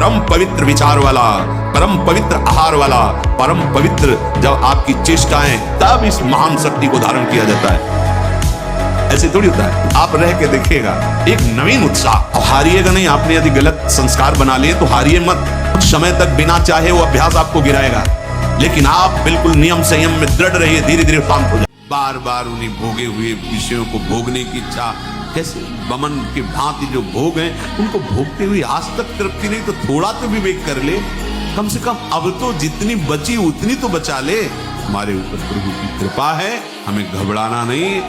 परम पवित्र विचार वाला, परम पवित्र आहार वाला, परम पवित्र जब आपकी चेष्टाएं, तब इस महान शक्ति को धारण किया जाता है। ऐसे थोड़ी होता है। आप रह के देखिएगा एक नवीन उत्साह। हारिएगा नहीं। आपने यदि गलत संस्कार बना लिए तो हारिए मत। कुछ समय तक बिना चाहे वो अभ्यास आपको गिराएगा, लेकिन आप बिल्कुल नियम संयम में दृढ़ रहिए, धीरे धीरे शांत हो जाए। बार बार उन्हीं भोगे हुए विषयों को भोगने की इच्छा, कैसे बमन के भांति जो भोग हैं उनको भोगते हुए आज तक तृप्ति नहीं, तो थोड़ा तो विवेक कर ले। कम से कम अब तो जितनी बची उतनी तो बचा ले। हमारे ऊपर प्रभु की कृपा है, हमें घबराना नहीं।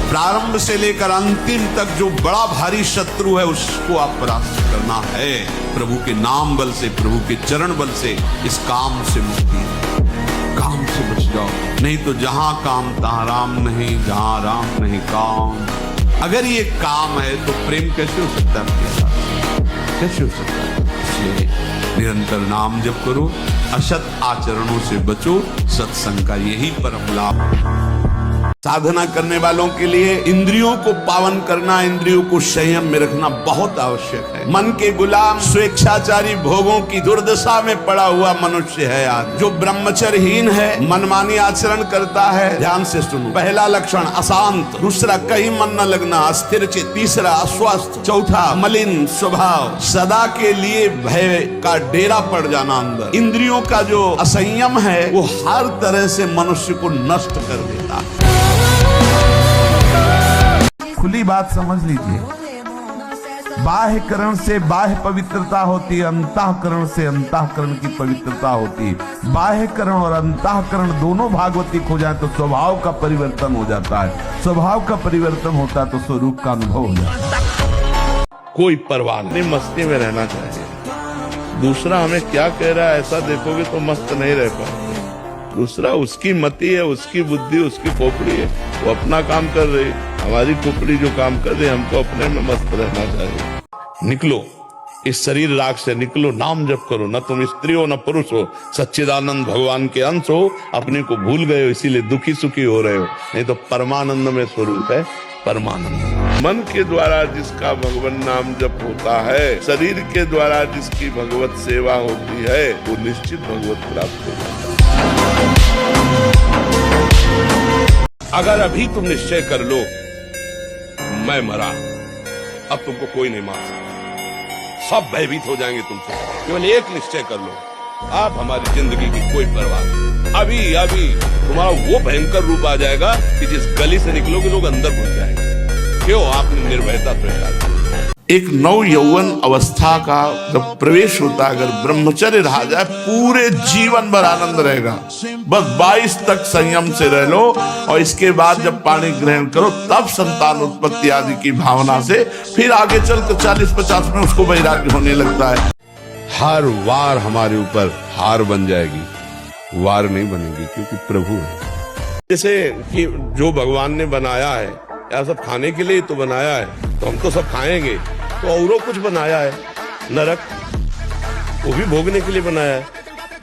प्रारंभ से लेकर अंतिम तक जो बड़ा भारी शत्रु है उसको आप परास्त करना है प्रभु के नाम बल से, प्रभु के चरण बल से। इस काम से मुक्ति, काम से बच जाओ, नहीं तो जहां काम तहां राम नहीं, जहां राम नहीं काम। अगर ये काम है तो प्रेम कैसे हो सकता है आपके साथ? कैसे हो सकता है? इसलिए निरंतर नाम जप करो, असत आचरणों से बचो, सत्संग का यही परम लाभ। साधना करने वालों के लिए इंद्रियों को पावन करना, इंद्रियों को संयम में रखना बहुत आवश्यक है। मन के गुलाम स्वेच्छाचारी भोगों की दुर्दशा में पड़ा हुआ मनुष्य है आज, जो ब्रह्मचर्यहीन है, मनमानी आचरण करता है। ध्यान से सुनो। पहला लक्षण अशांत, दूसरा कहीं मन न लगना, अस्थिर चित्त, तीसरा अस्वस्थ, चौथा मलिन स्वभाव, सदा के लिए भय का डेरा पड़ जाना अंदर। इंद्रियों का जो असंयम है वो हर तरह से मनुष्य को नष्ट कर देता है। खुली बात समझ लीजिए, बाह्यकरण से बाह्य पवित्रता होती है, अंतःकरण से अंतःकरण की पवित्रता होती है। बाह्यकरण और अंतःकरण दोनों भागवतिक हो जाए तो स्वभाव का परिवर्तन हो जाता है। स्वभाव का परिवर्तन होता है तो स्वरूप का अनुभव हो जाता है। कोई परवाह नहीं, मस्ती में रहना चाहिए। दूसरा हमें क्या कह रहा है ऐसा देखोगे तो मस्त नहीं रह पाओगे। दूसरा उसकी मति है, उसकी बुद्धि, उसकी खोपड़ी है, वो अपना काम कर रही, हमारी खोपड़ी जो काम कर रही, हमको अपने में मस्त रहना चाहिए। निकलो इस शरीर राग से, निकलो, नाम जप करो। न तुम स्त्री हो न पुरुष हो, सच्चिदानंद भगवान के अंश हो। अपने को भूल गए हो, इसीलिए दुखी सुखी हो रहे हो, नहीं तो परमानंद में स्वरूप है परमानंद। मन के द्वारा जिसका भगवान नाम जप होता है, शरीर के द्वारा जिसकी भगवत सेवा होती है, वो निश्चित भगवत प्राप्त हो जाता है। अगर अभी तुम निश्चय कर लो मैं मरा, अब तुमको कोई नहीं मार सकता, सब भयभीत हो जाएंगे तुमसे। केवल एक निश्चय कर लो, आप हमारी जिंदगी की कोई परवाह नहीं। अभी अभी तुम्हारा वो भयंकर रूप आ जाएगा कि जिस गली से निकलोगे लोग अंदर घुस जाएंगे। क्यों? आपने निर्भयता स्वीकार की। एक नव यौवन अवस्था का जब प्रवेश होता है, अगर ब्रह्मचर्य रहा जाए, पूरे जीवन भर आनंद रहेगा। बस 22 तक संयम से रह लो, और इसके बाद जब पानी ग्रहण करो तब संतान उत्पत्ति आदि की भावना से फिर आगे चलकर 40-50 में उसको वैराग्य होने लगता है। हर वार हमारे ऊपर हार बन जाएगी, वार नहीं बनेगी, क्योंकि प्रभु है। जैसे कि जो भगवान ने बनाया है या सब खाने के लिए तो बनाया है, तो हम तो सब खाएंगे, तो औरों कुछ बनाया है नरक, वो भी भोगने के लिए बनाया है,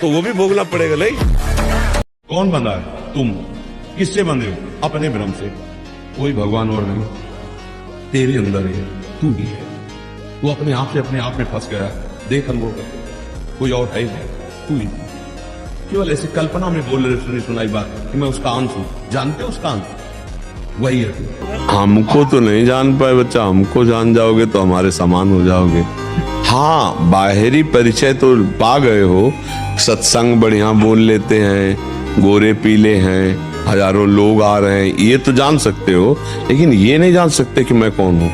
तो वो भी भोगना पड़ेगा। नहीं, कौन बंधा है? तुम किससे बंधे हो? अपने भ्रम से। कोई भगवान और नहीं, तेरे अंदर है, तू ही है। तू अपने आप से अपने आप में फंस गया। देख अनुभव कर, कोई और है नहीं, तू ही। केवल ऐसी कल्पना में बोल रहे, सुनी सुनाई बात कि मैं उसका अंश हूं। जानते हो उसका अंश वही है। हमको तो नहीं जान पाए बच्चा, हमको जान जाओगे तो हमारे समान हो जाओगे। हाँ, बाहरी परिचय तो पा गए हो, सत्संग बढ़िया बोल लेते हैं, गोरे पीले हैं, हजारों लोग आ रहे हैं, ये तो जान सकते हो, लेकिन ये नहीं जान सकते कि मैं कौन हूं।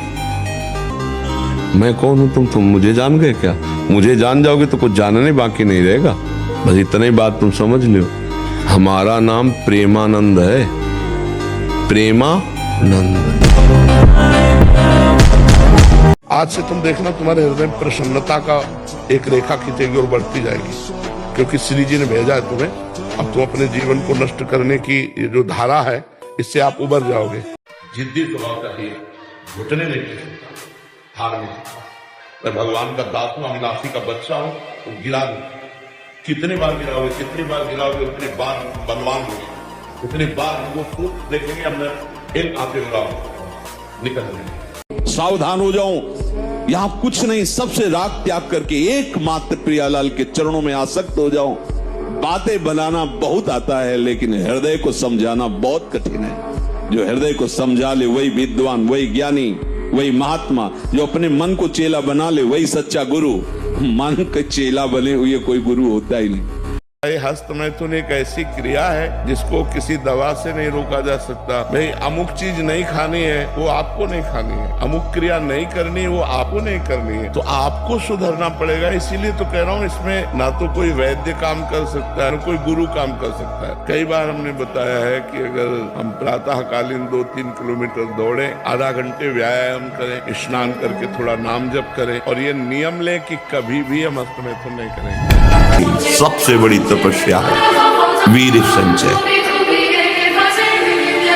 मैं कौन हूं? तुम मुझे जान गए क्या? मुझे जान जाओगे तो कुछ जानने बाकी नहीं रहेगा। बस इतना ही बात तुम समझ लो। हमारा नाम प्रेमानंद है, प्रेमानंद। आज से तुम देखना तुम्हारे हृदय में प्रसन्नता का एक रेखा खींचेगी और बढ़ती जाएगी, क्योंकि श्री जी ने भेजा है तुम्हें। अब तुम अपने जीवन को नष्ट करने की ये जो धारा है, इससे आप उबर जाओगे। जिद्दी स्वभाव चाहिए, घुटने नहीं दे सकता, हार नहीं सकता। मैं भगवान का दास हूं, अविनाशी का बच्चा हूं, तुम गिरा दो। कितने बार गिराओगे, कितनी बार गिराओगे, उतने बार बलवान होगे, उतने बार वो सूख देखेंगे अंदर, हिल आते हुए निकल रहे। सावधान हो जाऊं, यहां कुछ नहीं, सबसे राग त्याग करके एकमात्र प्रियालाल के चरणों में आसक्त हो जाओ। बातें बनाना बहुत आता है, लेकिन हृदय को समझाना बहुत कठिन है। जो हृदय को समझा ले वही विद्वान, वही ज्ञानी, वही महात्मा। जो अपने मन को चेला बना ले वही सच्चा गुरु। मन का चेला बने हुए कोई गुरु होता ही नहीं। हस्त मैथुन एक ऐसी क्रिया है जिसको किसी दवा से नहीं रोका जा सकता। भाई अमुक चीज नहीं खानी है वो आपको नहीं खानी है, अमुक क्रिया नहीं करनी है वो आपको नहीं करनी है, तो आपको सुधरना पड़ेगा। इसीलिए तो कह रहा हूँ, इसमें ना तो कोई वैद्य काम कर सकता है ना कोई गुरु काम कर सकता है। कई बार हमने बताया है कि अगर हम प्रातःकालीन 2-3 किलोमीटर दौड़े, आधा घंटे व्यायाम करें, स्नान करके थोड़ा नाम जप करें और ये नियम लें कि कभी भी हम हस्त मैथुन नहीं करेंगे। सबसे बड़ी तपस्या वीर संचय।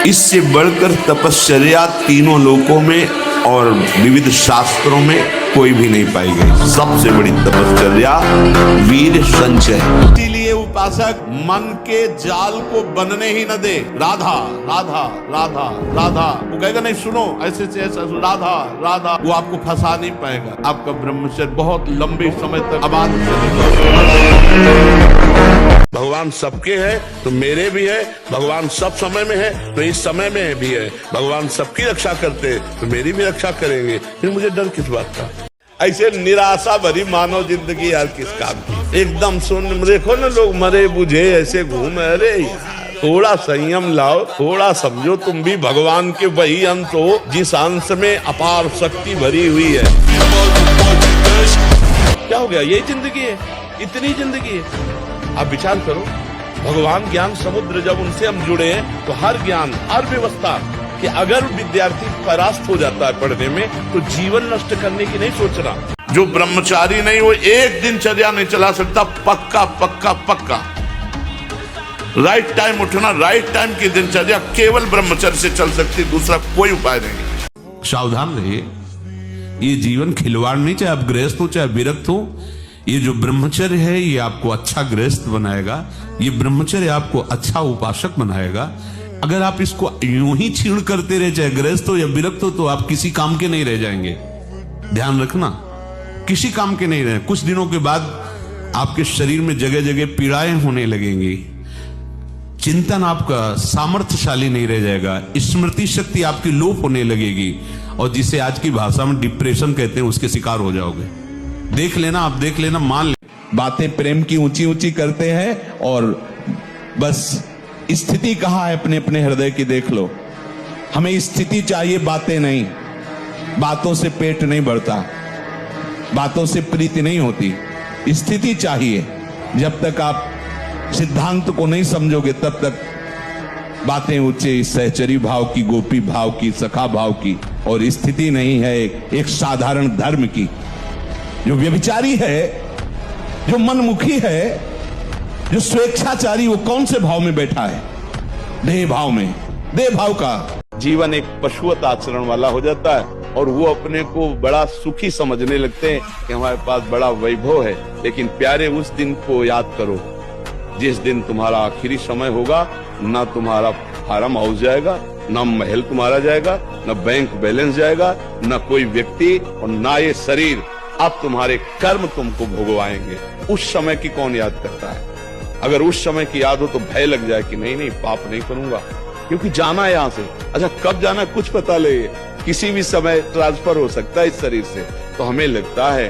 इससे बढ़कर तपश्चर्या तीनों लोकों में और विविध शास्त्रों में कोई भी नहीं पाई गई। सबसे बड़ी तपश्चर्या वीर संचय। इसीलिए उपासक मन के जाल को बनने ही न दे। राधा राधा राधा राधा, वो कहेगा नहीं सुनो ऐसे से ऐसा, राधा राधा, वो आपको फंसा नहीं पाएगा। आपका ब्रह्मचर्य बहुत लंबे समय तक आबाद चलेगा। भगवान सबके है तो मेरे भी है, भगवान सब समय में है तो इस समय में भी है, भगवान सबकी रक्षा करते हैं तो मेरी भी रक्षा करेंगे, फिर मुझे डर किस बात का। ऐसे निराशा भरी मानव जिंदगी यार किस काम की। एकदम सुन देखो ना, लोग मरे बुझे ऐसे घूमे। अरे यार थोड़ा संयम लाओ, थोड़ा समझो तुम भी भगवान के वही अंश हो जिस अंश में अपार शक्ति भरी हुई है। क्या हो गया, यही जिंदगी है, इतनी जिंदगी है। आप विचार करो, भगवान ज्ञान समुद्र, जब उनसे हम जुड़े हैं तो हर ज्ञान, हर व्यवस्था कि अगर विद्यार्थी परास्त हो जाता है पढ़ने में तो जीवन नष्ट करने की नहीं सोचना। जो ब्रह्मचारी नहीं वो एक दिनचर्या नहीं चला सकता। पक्का पक्का पक्का राइट टाइम उठना, राइट टाइम की दिनचर्या केवल ब्रह्मचर्य से चल सकती, दूसरा कोई उपाय नहीं। सावधान रहिए, ये जीवन खिलवाड़ नहीं, चाहे आप गृहस्थ हो चाहे विरक्त हो। ये जो ब्रह्मचर्य है ये आपको अच्छा गृहस्थ बनाएगा, ये ब्रह्मचर्य आपको अच्छा उपासक बनाएगा। अगर आप इसको यूं ही छीण करते रहे, चाहे गृहस्थ हो या विरक्त हो, तो आप किसी काम के नहीं रह जाएंगे। ध्यान रखना, किसी काम के नहीं रहे। कुछ दिनों के बाद आपके शरीर में जगह जगह पीड़ाएं होने लगेंगी, चिंतन आपका सामर्थ्यशाली नहीं रह जाएगा, स्मृति शक्ति आपकी लोप होने लगेगी और जिसे आज की भाषा में डिप्रेशन कहते हैं उसके शिकार हो जाओगे। देख लेना, आप देख लेना, मान ले। बातें प्रेम की ऊंची ऊंची करते हैं और बस स्थिति कहाँ है अपने अपने हृदय की देख लो। हमें स्थिति चाहिए, बातें नहीं। बातों से पेट नहीं भरता, बातों से प्रीति नहीं होती, स्थिति चाहिए। जब तक आप सिद्धांत को नहीं समझोगे तब तक बातें उच्चे सहचरी भाव की, गोपी भाव की, सखा भाव की, और स्थिति नहीं है एक साधारण धर्म की। जो व्यभिचारी है, जो मनमुखी है, जो स्वेच्छाचारी, वो कौन से भाव में बैठा है? देह भाव में। देह भाव का जीवन एक पशुवत आचरण वाला हो जाता है और वो अपने को बड़ा सुखी समझने लगते हैं कि हमारे पास बड़ा वैभव है। लेकिन प्यारे, उस दिन को याद करो जिस दिन तुम्हारा आखिरी समय होगा। ना तुम्हारा फार्म हाउस जाएगा, ना महल तुम्हारा जाएगा, ना बैंक बैलेंस जाएगा, ना कोई व्यक्ति और ना ये शरीर। अब तुम्हारे कर्म तुमको भोगवाएंगे। उस समय की कौन याद करता है? अगर उस समय की याद हो तो भय लग जाए कि नहीं नहीं पाप नहीं करूंगा, क्योंकि जाना है यहां से। अच्छा कब जाना कुछ पता ले, किसी भी समय ट्रांसफर हो सकता है इस शरीर से। तो हमें लगता है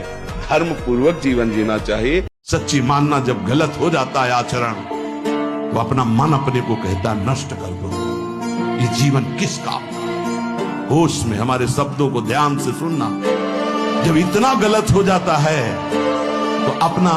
धर्म पूर्वक जीवन जीना चाहिए। सच्ची मानना, जब गलत हो जाता है आचरण, वो अपना मन अपने को कहता है नष्ट कर दो, ये जीवन किस काम का। होश में हमारे शब्दों को ध्यान से सुनना। जब इतना गलत हो जाता है तो अपना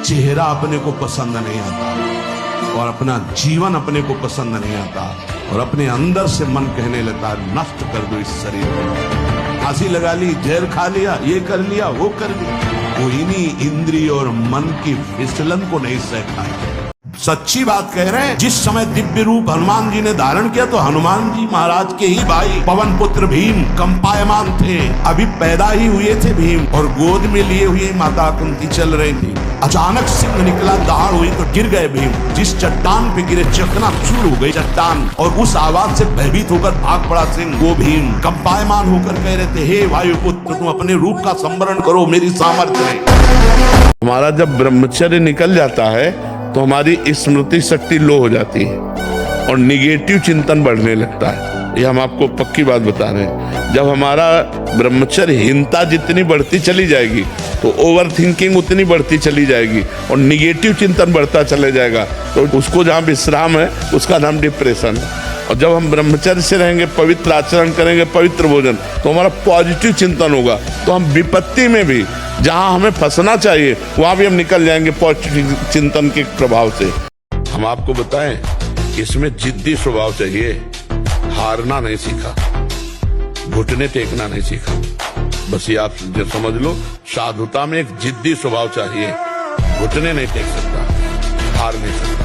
चेहरा अपने को पसंद नहीं आता और अपना जीवन अपने को पसंद नहीं आता और अपने अंदर से मन कहने लगता है नष्ट कर दो इस शरीर को। फांसी लगा ली, जहर खा लिया, ये कर लिया, वो कर लिया, कोई नहीं इंद्रिय और मन की फिसलन को नहीं सहता है। सच्ची बात कह रहे हैं। जिस समय दिव्य रूप हनुमान जी ने धारण किया तो हनुमान जी महाराज के ही भाई पवन पुत्र भीम कंपायमान थे, अभी पैदा ही हुए थे भीम, और गोद में लिए हुए माता कुंती चल रही थी। अचानक सिंह निकला, दहाड़ हुई तो गिर गए भीम। जिस चट्टान पे गिरे चकनाचूर हो गई चट्टान, और उस आवाज से भयभीत होकर भाग पड़ा सिंह। वो भीम कंपायमान होकर कह रहे थे, हे वायुपुत्र, तुम अपने रूप का स्मरण करो, मेरी सामर्थ्य है। हमारा जब ब्रह्मचर्य निकल जाता है तो हमारी स्मृति शक्ति लो हो जाती है और निगेटिव चिंतन बढ़ने लगता है। ये हम आपको पक्की बात बता रहे हैं। जब हमारा ब्रह्मचर्यहीनता जितनी बढ़ती चली जाएगी तो ओवर थिंकिंग उतनी बढ़ती चली जाएगी और निगेटिव चिंतन बढ़ता चले जाएगा। तो उसको जहाँ विश्राम है उसका नाम डिप्रेशन है। और जब हम ब्रह्मचर्य से रहेंगे, पवित्र आचरण करेंगे, पवित्र भोजन, तो हमारा पॉजिटिव चिंतन होगा। तो हम विपत्ति में भी जहाँ हमें फंसना चाहिए वहाँ भी हम निकल जाएंगे पॉजिटिव चिंतन के प्रभाव से। हम आपको बताएं, इसमें जिद्दी स्वभाव चाहिए। हारना नहीं सीखा, घुटने टेकना नहीं सीखा। बस ये आप जो समझ लो, साधुता में एक जिद्दी स्वभाव चाहिए। घुटने नहीं टेक सकता, हार नहीं सकता।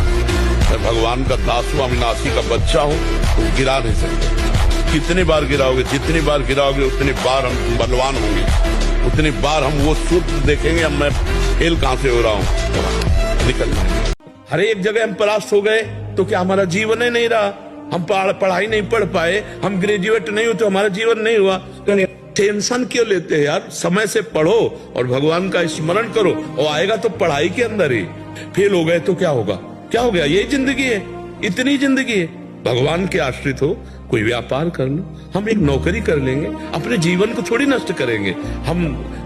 मैं भगवान का दास हूं, अविनाशी का बच्चा हूं, तो गिरा नहीं सकते। कितनी बार गिराओगे, जितनी बार गिराओगे उतनी बार हम बलवान होंगे, उतनी बार हम वो सूत्र देखेंगे, अब मैं फेल कहां से हो रहा हूं, निकल जाएंगे। हर एक जगह हम परास्त हो गए तो क्या हमारा जीवन ही नहीं रहा? हम पढ़ाई नहीं पढ़ पाए, हम ग्रेजुएट नहीं हुए तो हमारा जीवन नहीं हुआ। टेंशन क्यों लेते हैं यार? समय से पढ़ो और भगवान का स्मरण करो, और आएगा तो पढ़ाई के अंदर ही। फेल हो गए तो क्या होगा? क्या हो गया? यही जिंदगी है, इतनी जिंदगी है। भगवान के आश्रित हो, कोई व्यापार कर लो, हम एक नौकरी कर लेंगे, अपने जीवन को थोड़ी नष्ट करेंगे। हम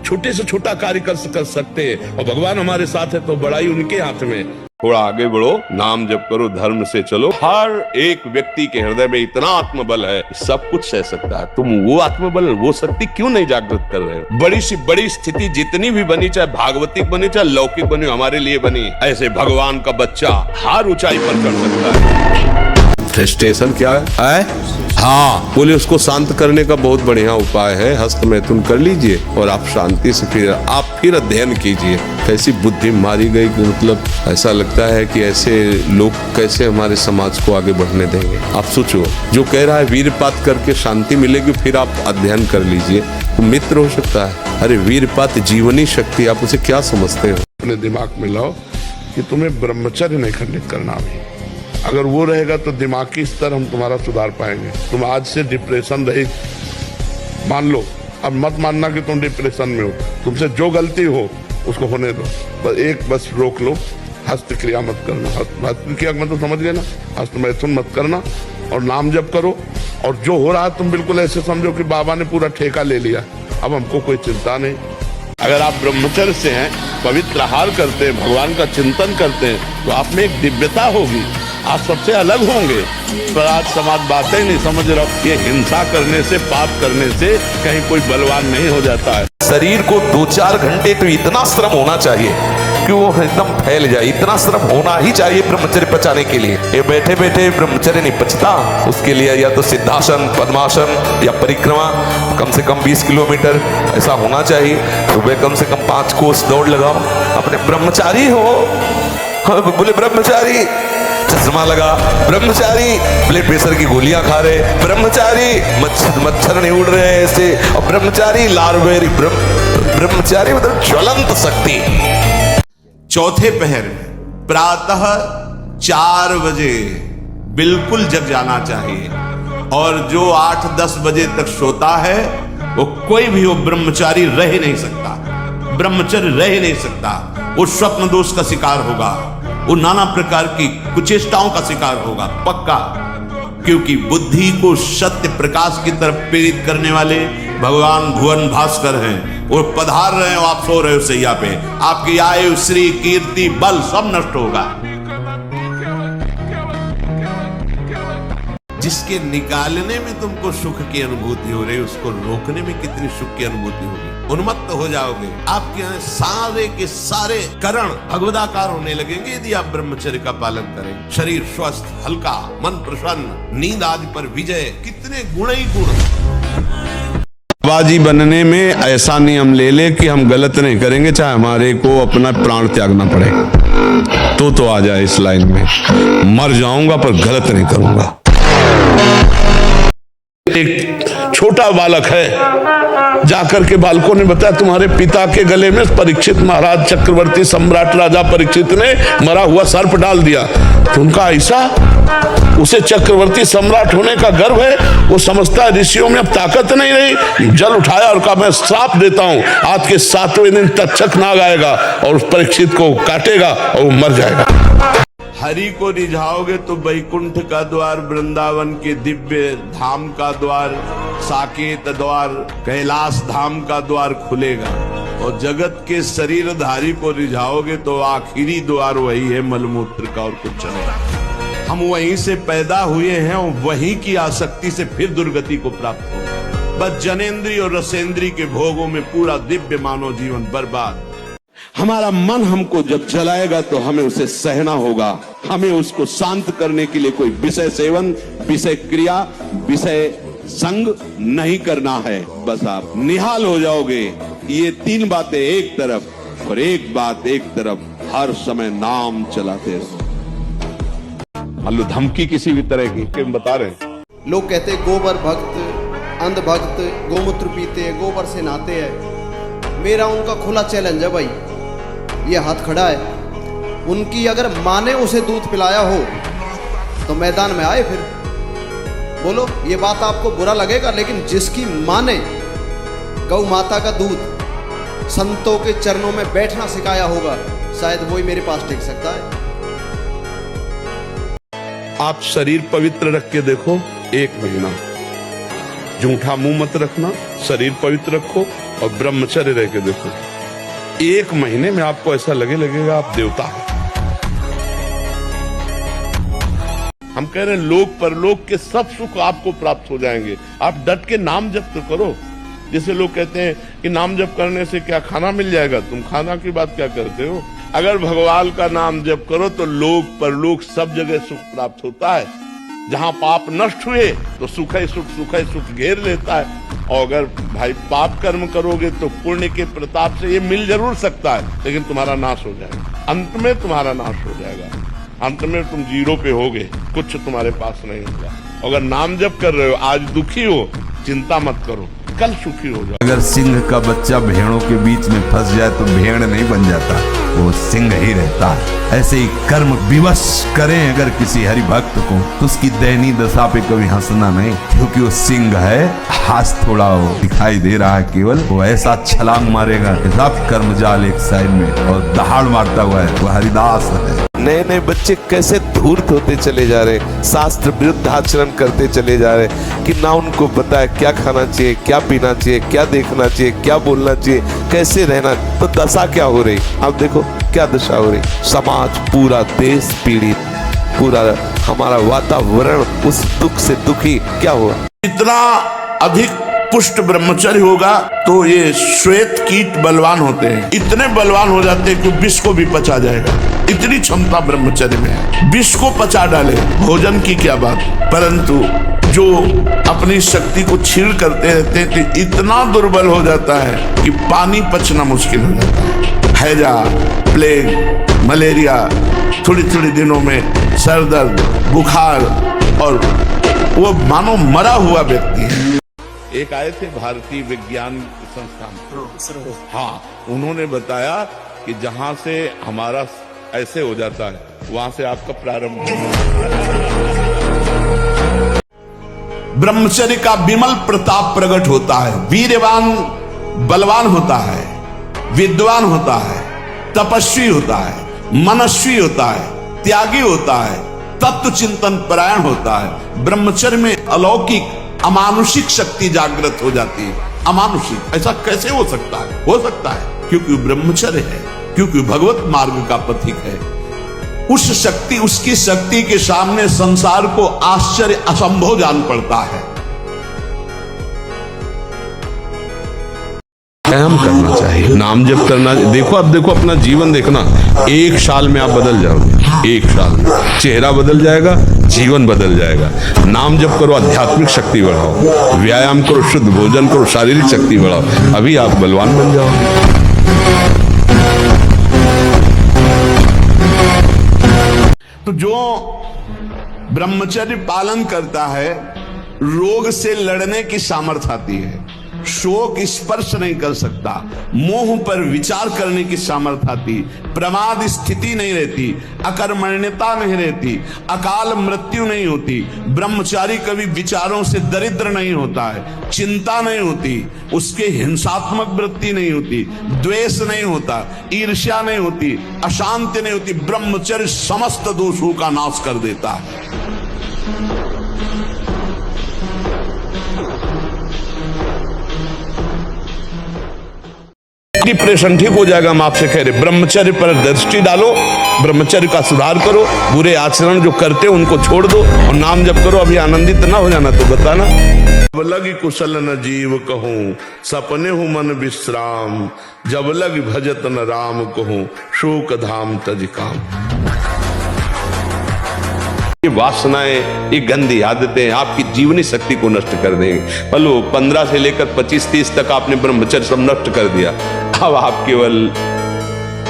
छोटे से छोटा कार्य कर सकते हैं और भगवान हमारे साथ है तो बड़ाई उनके हाथ में। थोड़ा आगे बढ़ो, नाम जप करो, धर्म से चलो। हर एक व्यक्ति के हृदय में इतना आत्मबल है, सब कुछ सह सकता है। तुम वो आत्मबल, वो शक्ति क्यों नहीं जागृत कर रहे हो? बड़ी सी बड़ी स्थिति जितनी भी बनी, चाहे भागवतिक बनी, चाहे लौकिक बनी, हमारे लिए बनी, ऐसे भगवान का बच्चा हर ऊंचाई पर चढ़ सकता है। फ्रस्ट्रेशन क्या है? हाँ, बोले उसको शांत करने का बहुत बढ़िया उपाय है, हस्त मैथुन कर लीजिए और आप शांति से फिर अध्ययन कीजिए। कैसी बुद्धि मारी गई कि मतलब ऐसा लगता है कि ऐसे लोग कैसे हमारे समाज को आगे बढ़ने देंगे। आप सोचो, जो कह रहा है वीरपात करके शांति मिलेगी, फिर आप अध्ययन कर लीजिए, तो मित्र हो सकता है। अरे वीरपात जीवनी शक्ति, आप उसे क्या समझते हो? अपने दिमाग में लाओ कि तुम्हें ब्रह्मचर्य नहीं खंडित करना भी। अगर वो रहेगा तो दिमागी स्तर हम तुम्हारा सुधार पाएंगे। तुम आज से डिप्रेशन रहित मान लो। अब मत मानना कि तुम डिप्रेशन में हो, तुमसे जो गलती हो उसको होने दो। बस रोक लो, हस्त क्रिया मत करना। हस्त क्रिया मतलब समझ गए ना, हस्त मैथुन मत करना और नाम जप करो। और जो हो रहा है तुम बिल्कुल ऐसे समझो कि बाबा ने पूरा ठेका ले लिया, अब हमको कोई चिंता नहीं। अगर आप ब्रह्मचर्य से हैं, पवित्र आहार करते हैं, भगवान का चिंतन करते हैं, तो आप में एक दिव्यता होगी, आप सबसे अलग होंगे। पर आज समाज बातें नहीं समझ रहा। ये हिंसा करने से, पाप करने से कहीं कोई बलवान नहीं हो जाता है। शरीर को 2-4 घंटे तो इतना श्रम होना चाहिए कि वो एकदम फैल जाए। इतना श्रम होना ही चाहिए ब्रह्मचर्य पचाने के लिए। ये बैठे बैठे ब्रह्मचर्य नहीं पचता। उसके लिए या तो सिद्धासन, पद्मासन या परिक्रमा कम से कम 20 किलोमीटर ऐसा होना चाहिए। सुबह कम से कम 5 कोस दौड़ लगाओ। अपने ब्रह्मचारी हो, बोले ब्रह्मचारी चश्मा लगा, ब्रह्मचारी ब्लड प्रेशर की गोलियां खा रहे, ब्रह्मचारी मच्छर नहीं उड़ रहे ऐसे, और ब्रह्मचारी लार्वेरी, ब्रह्मचारी मतलब ज्वलंत शक्ति। चौथे पहर में प्रातः 4 बजे बिल्कुल जग जाना चाहिए। और जो 8-10 बजे तक सोता है वो कोई भी हो ब्रह्मचारी रह ही नहीं सकता, ब्रह्मचर्य रह ही नहीं सकता। वो स्वप्न दोष का शिकार होगा, वो नाना प्रकार की कुचेष्टाओं का शिकार होगा पक्का। क्योंकि बुद्धि को सत्य प्रकाश की तरफ प्रेरित करने वाले भगवान भुवन भास्कर हैं। वो पधार रहे हो, आप सो रहे हो सैया पे, आपकी आयु, श्री, कीर्ति, बल सब नष्ट होगा। जिसके निकालने में तुमको सुख की अनुभूति हो रही है, उसको रोकने में कितनी सुख की अनुभूति होगी। उन्मत्त हो जाओगे, आपके सारे के सारे करण भगवदाकार होने लगेंगे यदि आप ब्रह्मचर्य का पालन करें। शरीर स्वस्थ, हल्का, मन प्रसन्न, नींद आदि पर विजय, कितने गुण ही गुण। बाजी बनने में ऐसा नियम ले ले कि हम गलत नहीं करेंगे, चाहे हमारे को अपना प्राण त्यागना पड़े, तो आ जाए इस लाइन में। मर जाऊंगा पर गलत नहीं करूंगा। एक छोटा बालक है, जाकर के बालकों ने बताया तुम्हारे पिता के गले में परीक्षित महाराज चक्रवर्ती सम्राट राजा परीक्षित ने मरा हुआ सर्प डाल दिया। तो उनका ऐसा, उसे चक्रवर्ती सम्राट होने का गर्व है, वो समझता है ऋषियों में अब ताकत नहीं रही। जल उठाया और कहा मैं श्राप देता हूं, आज के 7वें दिन तक्षक नाग आएगा और उस परीक्षित को काटेगा और वो मर जाएगा। हरि को रिझाओगे तो बैकुंठ का द्वार, वृंदावन के दिव्य धाम का द्वार, साकेत द्वार, कैलाश धाम का द्वार खुलेगा। और जगत के शरीरधारी को रिझाओगे तो आखिरी द्वार वही है मलमूत्र का और कुछ नहीं। हम वहीं से पैदा हुए हैं और वहीं की आसक्ति से फिर दुर्गति को प्राप्त होगा। बस जनेन्द्रीय और रसेंद्रीय के भोगों में पूरा दिव्य मानव जीवन बर्बाद। हमारा मन हमको जब चलाएगा तो हमें उसे सहना होगा। हमें उसको शांत करने के लिए कोई विषय सेवन, विषय क्रिया, विषय संग नहीं करना है। बस आप निहाल हो जाओगे। ये 3 बातें एक तरफ और एक बात एक तरफ, हर समय नाम चलाते रहो। मान लो धमकी किसी भी तरह की कि बता रहे हैं, लोग कहते हैं गोबर भक्त, अंध भक्त, गोमूत्र पीते हैं, गोबर से नहाते हैं। मेरा उनका खुला चैलेंज है भाई, ये हाथ खड़ा है, उनकी अगर माँ ने उसे दूध पिलाया हो तो मैदान में आए फिर बोलो। ये बात आपको बुरा लगेगा, लेकिन जिसकी माँ ने गौ माता का दूध संतों के चरणों में बैठना सिखाया होगा, शायद वही मेरे पास टिक सकता है। आप शरीर पवित्र रख के देखो, 1 महीना जूठा मुंह मत रखना, शरीर पवित्र रखो और ब्रह्मचर्य रह के देखो। 1 महीने में आपको ऐसा लगेगा आप देवता हैं। हम कह रहे हैं लोक परलोक के सब सुख आपको प्राप्त हो जाएंगे। आप डट के नाम जप तो करो। जैसे लोग कहते हैं कि नाम जप करने से क्या खाना मिल जाएगा, तुम खाना की बात क्या करते हो? अगर भगवान का नाम जप करो तो लोक परलोक सब जगह सुख प्राप्त होता है। जहां पाप नष्ट हुए तो सुख ही सुख घेर लेता है। और अगर भाई पाप कर्म करोगे तो पुण्य के प्रताप से ये मिल जरूर सकता है, लेकिन तुम्हारा नाश हो जाएगा। अंत में तुम्हारा नाश हो जाएगा। अंत में तुम 0 पे होगे, कुछ तुम्हारे पास नहीं होगा। अगर नाम जप कर रहे हो, आज दुखी हो, चिंता मत करो, कल सुखी हो जाओ। अगर सिंह का बच्चा भेड़ों के बीच में फंस जाए तो भेड़ नहीं बन जाता, वो सिंह ही रहता है। ऐसे ही कर्म विवश करें अगर किसी हरि भक्त को, तो उसकी दयनीय दशा पे कभी हंसना नहीं, क्योंकि वो सिंह है। हाथ थोड़ा वो दिखाई दे रहा है केवल, वो ऐसा छलांग मारेगा कि सब कर्म जाल एक साइड में और दहाड़ मारता हुआ है, वो हरिदास है। नए नए बच्चे कैसे धूर्त होते चले जा रहे, शास्त्र विरुद्ध आचरण करते चले जा रहे, कि ना उनको पता है क्या खाना चाहिए, क्या पीना चाहिए, क्या देखना चाहिए, क्या बोलना चाहिए, कैसे रहना। तो दशा क्या हो रही, आप देखो क्या दशा हो रही। समाज, पूरा देश पीड़ित, पूरा हमारा वातावरण उस दुख से दुखी क्या हुआ। इतना अधिक पुष्ट ब्रह्मचर्य होगा तो ये श्वेत कीट बलवान होते हैं, इतने बलवान हो जाते हैं कि विष को भी पचा जाएगा। इतनी क्षमता ब्रह्मचर्य में है, विष को पचा डाले। भोजन की क्या बात, परंतु जो अपनी शक्ति को छीण करते रहते हैं तो इतना दुर्बल हो जाता है कि पानी पचना मुश्किल हो जाता है। हैजा, प्लेग, मलेरिया, थोड़ी थोड़ी दिनों में सर दर्द, बुखार, और वो मानो मरा हुआ व्यक्ति है। एक आए थे भारतीय विज्ञान संस्थान, हाँ, उन्होंने बताया कि जहां से हमारा ऐसे हो जाता है वहां से आपका प्रारंभ। ब्रह्मचर्य का विमल प्रताप प्रकट होता है। वीरवान बलवान होता है, विद्वान होता है, तपस्वी होता है, मनस्वी होता है, त्यागी होता है, तत्व चिंतन परायण होता है। ब्रह्मचर्य में अलौकिक अमानुषिक शक्ति जागृत हो जाती है। अमानुषिक ऐसा कैसे हो सकता है? हो सकता है क्योंकि ब्रह्मचर्य है, क्योंकि भगवत मार्ग का पथिक है। उस शक्ति, उसकी शक्ति के सामने संसार को आश्चर्य असंभव जान पड़ता है। व्यायाम करना चाहिए, नाम जप करना। देखो अब देखो अपना जीवन देखना, 1 साल में आप बदल जाओगे। 1 साल में चेहरा बदल जाएगा, जीवन बदल जाएगा। नाम जप करो, आध्यात्मिक शक्ति बढ़ाओ, व्यायाम करो, शुद्ध भोजन करो, शारीरिक शक्ति बढ़ाओ, अभी आप बलवान बन जाओगे। तो जो ब्रह्मचर्य पालन करता है रोग से लड़ने की सामर्थ्य आती है, शोक स्पर्श नहीं कर सकता, मोह पर विचार करने की सामर्थ्य आती, प्रमाद स्थिति नहीं रहती, अकर्मण्यता नहीं रहती, अकाल मृत्यु नहीं होती, ब्रह्मचारी कभी विचारों से दरिद्र नहीं होता है, चिंता नहीं होती, उसके हिंसात्मक वृत्ति नहीं होती, द्वेष नहीं होता, ईर्ष्या नहीं होती, अशांति नहीं होती। ब्रह्मचर्य समस्त दोषों का नाश कर देता है। डिप्रेशन ठीक हो जाएगा। हम आपसे कह रहे ब्रह्मचर्य पर दृष्टि डालो, ब्रह्मचर्य का सुधार करो, बुरे आचरण जो करते हो उनको छोड़ दो और नाम जप करो। अभी आनंदित ना हो जाना तो बताना। जब लगी कुशल न जीव कहूँ, सपने हूँ मन विश्राम, जब लगी भजत न राम कहूँ, शोक धाम तज काम। ये वासनाएं, ये गंदी आदतें आपकी जीवनी शक्ति को नष्ट कर देंगे। पलो 15 से लेकर 25-30 तक आपने ब्रह्मचर्य सब नष्ट कर दिया। अब आप केवल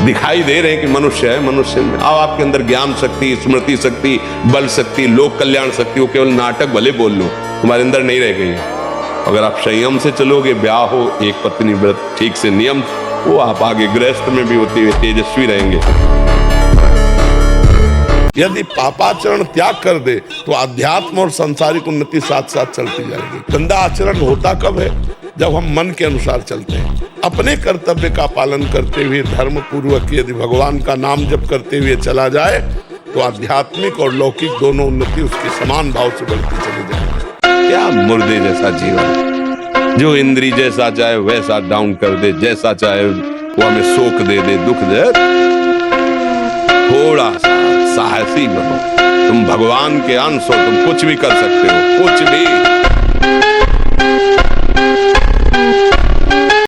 दिखाई दे रहे हैं कि मनुष्य है, मनुष्य में अब आपके अंदर ज्ञान शक्ति, स्मृति शक्ति, बल शक्ति, लोक कल्याण शक्ति, वो केवल नाटक भले बोल लो, तुम्हारे अंदर नहीं रह गई है। अगर आप संयम से चलोगे, ब्याह हो, एक पत्नी व्रत ठीक से नियम, वो आप आगे गृहस्थ में भी होते हुए तेजस्वी रहेंगे। यदि पापाचरण त्याग कर दे तो अध्यात्म और सांसारिक उन्नति साथ साथ चलती जाएगी। गंदा आचरण होता कब है? जब हम मन के अनुसार चलते हैं, अपने कर्तव्य का पालन करते हुए धर्म पूर्वक यदि भगवान का नाम जप करते हुए चला जाए तो आध्यात्मिक और लौकिक दोनों उन्नति उसकी समान भाव से बढ़ती चली जाएगी। क्या मुर्दे जैसा जीवन, जो इंद्री जैसा चाहे वैसा डाउन कर दे, जैसा चाहे वो हमें शोक दे दे, दुख दे। थोड़ा सा साहसी बनो, तुम भगवान के अंश हो, तुम कुछ भी कर सकते हो, कुछ भी।